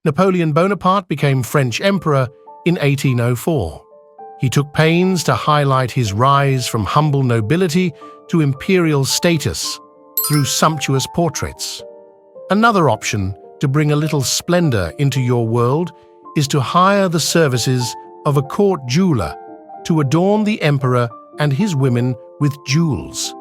Napoleon Bonaparte became French emperor in 1804. He took pains to highlight his rise from humble nobility to imperial status through sumptuous portraits. Another option to bring a little splendor into your world is to hire the services of a court jeweler to adorn the emperor and his women with jewels.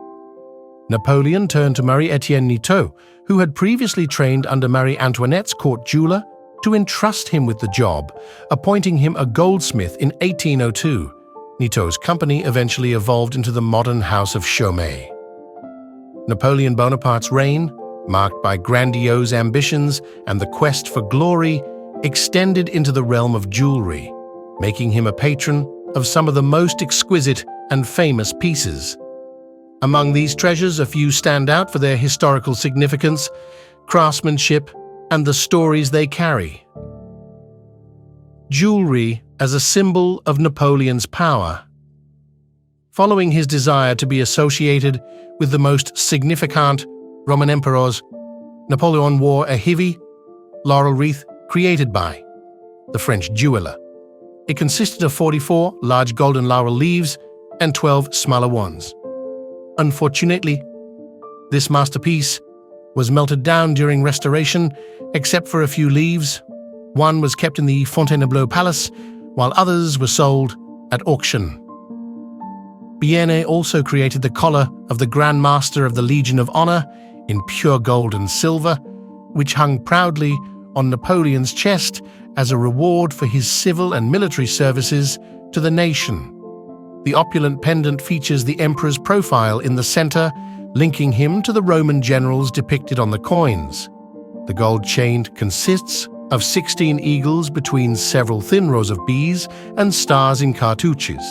Napoleon turned to Marie-Etienne Niteau, who had previously trained under Marie Antoinette's court jeweler, to entrust him with the job, appointing him a goldsmith in 1802. Niteau's company eventually evolved into the modern House of Chaumet. Napoleon Bonaparte's reign, marked by grandiose ambitions and the quest for glory, extended into the realm of jewelry, making him a patron of some of the most exquisite and famous pieces. Among these treasures, a few stand out for their historical significance, craftsmanship, and the stories they carry. Jewelry as a symbol of Napoleon's power. Following his desire to be associated with the most significant Roman emperors, Napoleon wore a heavy laurel wreath created by the French jeweler. It consisted of 44 large golden laurel leaves and 12 smaller ones. Unfortunately, this masterpiece was melted down during restoration, except for a few leaves. One was kept in the Fontainebleau Palace, while others were sold at auction. Bygone also created the collar of the Grand Master of the Legion of Honor in pure gold and silver, which hung proudly on Napoleon's chest as a reward for his civil and military services to the nation. The opulent pendant features the emperor's profile in the center, linking him to the Roman generals depicted on the coins. The gold chain consists of 16 eagles between several thin rows of bees and stars in cartouches.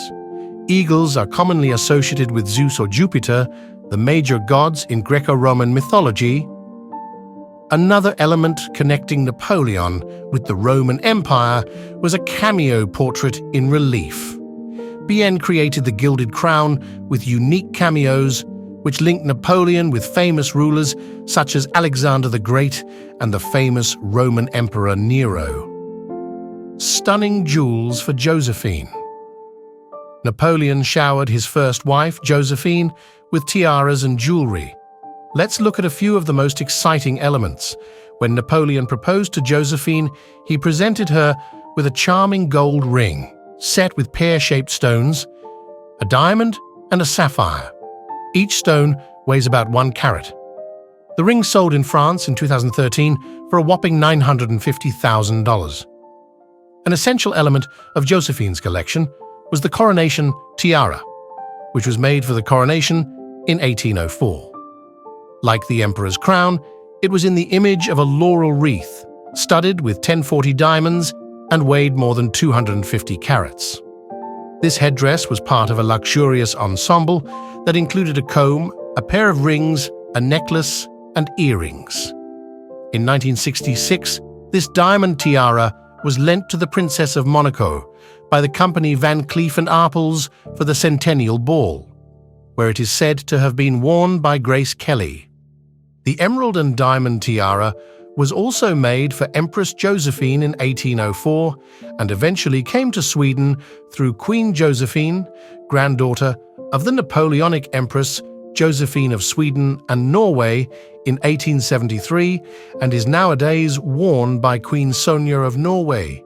Eagles are commonly associated with Zeus or Jupiter, the major gods in Greco-Roman mythology. Another element connecting Napoleon with the Roman Empire was a cameo portrait in relief. Bygone created the gilded crown with unique cameos, which linked Napoleon with famous rulers such as Alexander the Great and the famous Roman Emperor Nero. Stunning jewels for Josephine. Napoleon showered his first wife, Josephine, with tiaras and jewelry. Let's look at a few of the most exciting elements. When Napoleon proposed to Josephine, he presented her with a charming gold ring, set with pear-shaped stones, a diamond and a sapphire. Each stone weighs about 1 carat. The ring sold in France in 2013 for a whopping $950,000. An essential element of Josephine's collection was the coronation tiara, which was made for the coronation in 1804. Like the emperor's crown, it was in the image of a laurel wreath, studded with 1040 diamonds and weighed more than 250 carats. This headdress was part of a luxurious ensemble that included a comb, a pair of rings, a necklace, and earrings. In 1966, this diamond tiara was lent to the Princess of Monaco by the company Van Cleef & Arpels for the Centennial Ball, where it is said to have been worn by Grace Kelly. The emerald and diamond tiara was also made for Empress Josephine in 1804 and eventually came to Sweden through Queen Josephine, granddaughter of the Napoleonic Empress Josephine of Sweden and Norway in 1873, and is nowadays worn by Queen Sonia of Norway.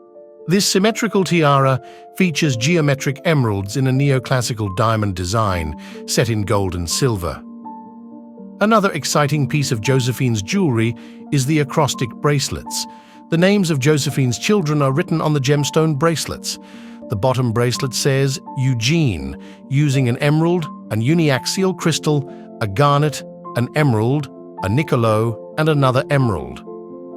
This symmetrical tiara features geometric emeralds in a neoclassical diamond design set in gold and silver. Another exciting piece of Josephine's jewelry is the acrostic bracelets. The names of Josephine's children are written on the gemstone bracelets. The bottom bracelet says Eugene, using an emerald, an uniaxial crystal, a garnet, an emerald, a niccolo, and another emerald.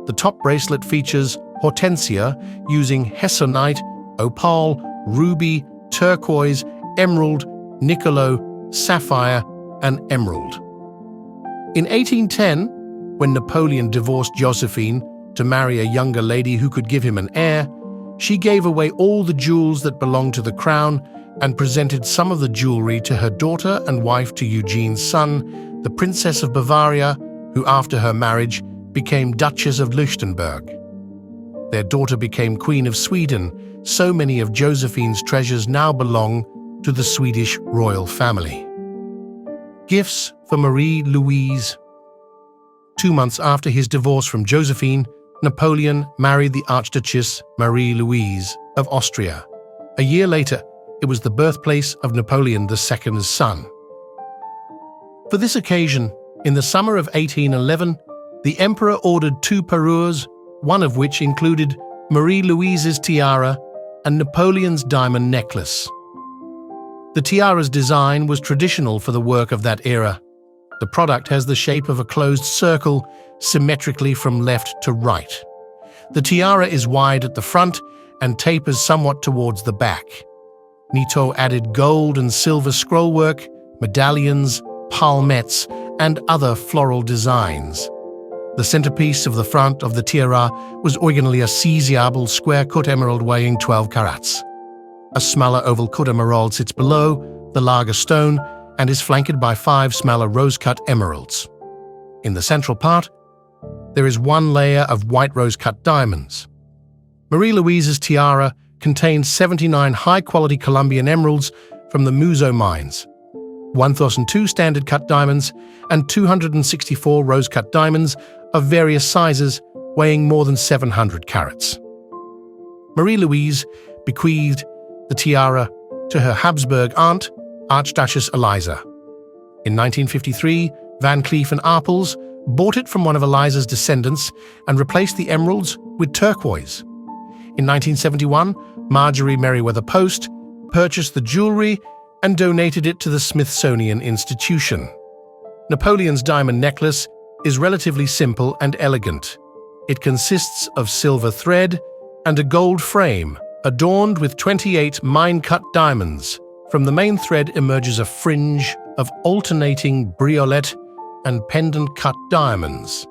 The top bracelet features Hortensia, using hessonite, opal, ruby, turquoise, emerald, niccolo, sapphire, and emerald. In 1810, when Napoleon divorced Josephine to marry a younger lady who could give him an heir, she gave away all the jewels that belonged to the crown and presented some of the jewelry to her daughter and wife to Eugene's son, the Princess of Bavaria, who after her marriage became Duchess of Leuchtenberg. their daughter became Queen of Sweden, so many of Josephine's treasures now belong to the Swedish royal family. Gifts for Marie Louise. 2 months after his divorce from Josephine, Napoleon married the Archduchess Marie Louise of Austria. A year later, it was the birthplace of Napoleon II's son. For this occasion, in the summer of 1811, the emperor ordered 2 parures, one of which included Marie Louise's tiara and Napoleon's diamond necklace. The tiara's design was traditional for the work of that era. The product has the shape of a closed circle, symmetrically from left to right. The tiara is wide at the front and tapers somewhat towards the back. Nito added gold and silver scrollwork, medallions, palmettes, and other floral designs. The centerpiece of the front of the tiara was originally a sizable square-cut emerald weighing 12 carats. A smaller oval cut emerald sits below the larger stone and is flanked by 5 smaller rose-cut emeralds. In the central part, there is 1 layer of white rose-cut diamonds. Marie Louise's tiara contains 79 high-quality Colombian emeralds from the Muso mines, 1,002 standard-cut diamonds, and 264 rose-cut diamonds of various sizes weighing more than 700 carats. Marie Louise bequeathed the tiara to her Habsburg aunt, Archduchess Eliza. In 1953, Van Cleef and Arpels bought it from one of Eliza's descendants and replaced the emeralds with turquoise. In 1971, Marjorie Merriweather Post purchased the jewelry and donated it to the Smithsonian Institution. Napoleon's diamond necklace is relatively simple and elegant. It consists of silver thread and a gold frame adorned with 28 mine-cut diamonds. From the main thread emerges a fringe of alternating briolette and pendant-cut diamonds.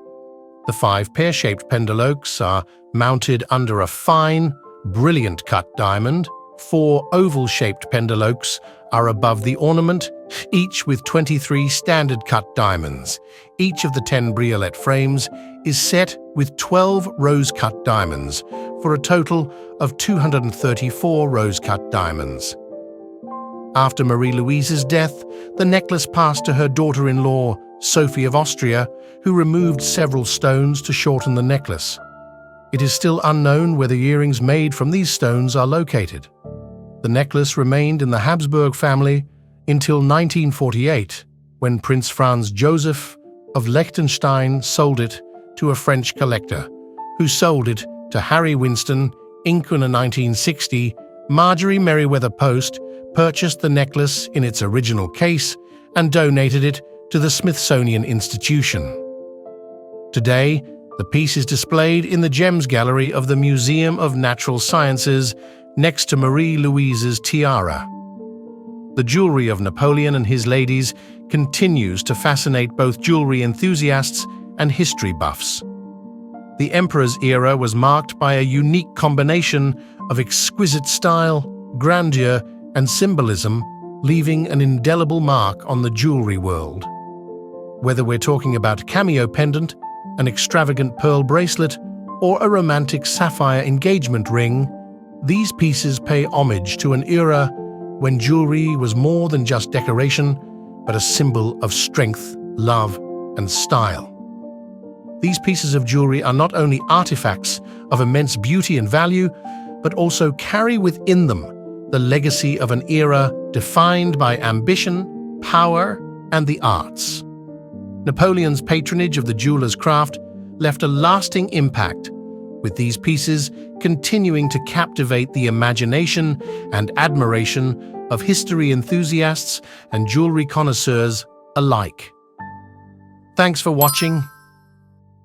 The 5 pear-shaped penduloques are mounted under a fine, brilliant-cut diamond. 4 oval-shaped penduloques are above the ornament, each with 23 standard-cut diamonds. Each of the 10 briolette frames is set with 12 rose-cut diamonds, for a total of 234 rose-cut diamonds. After Marie Louise's death, the necklace passed to her daughter-in-law, Sophie of Austria, who removed several stones to shorten the necklace. It is still unknown where the earrings made from these stones are located. The necklace remained in the Habsburg family until 1948, when Prince Franz Joseph of Liechtenstein sold it to a French collector, who sold it to Harry Winston. In 1960, Marjorie Merriweather Post purchased the necklace in its original case and donated it to the Smithsonian Institution. Today, the piece is displayed in the Gems Gallery of the Museum of Natural Sciences next to Marie Louise's tiara. The jewelry of Napoleon and his ladies continues to fascinate both jewelry enthusiasts and history buffs. The emperor's era was marked by a unique combination of exquisite style, grandeur, and symbolism, leaving an indelible mark on the jewelry world. Whether we're talking about a cameo pendant, an extravagant pearl bracelet, or a romantic sapphire engagement ring, these pieces pay homage to an era when jewelry was more than just decoration, but a symbol of strength, love, and style. These pieces of jewelry are not only artifacts of immense beauty and value, but also carry within them the legacy of an era defined by ambition, power, and the arts. Napoleon's patronage of the jeweler's craft left a lasting impact, with these pieces continuing to captivate the imagination and admiration of history enthusiasts and jewelry connoisseurs alike. Thanks for watching.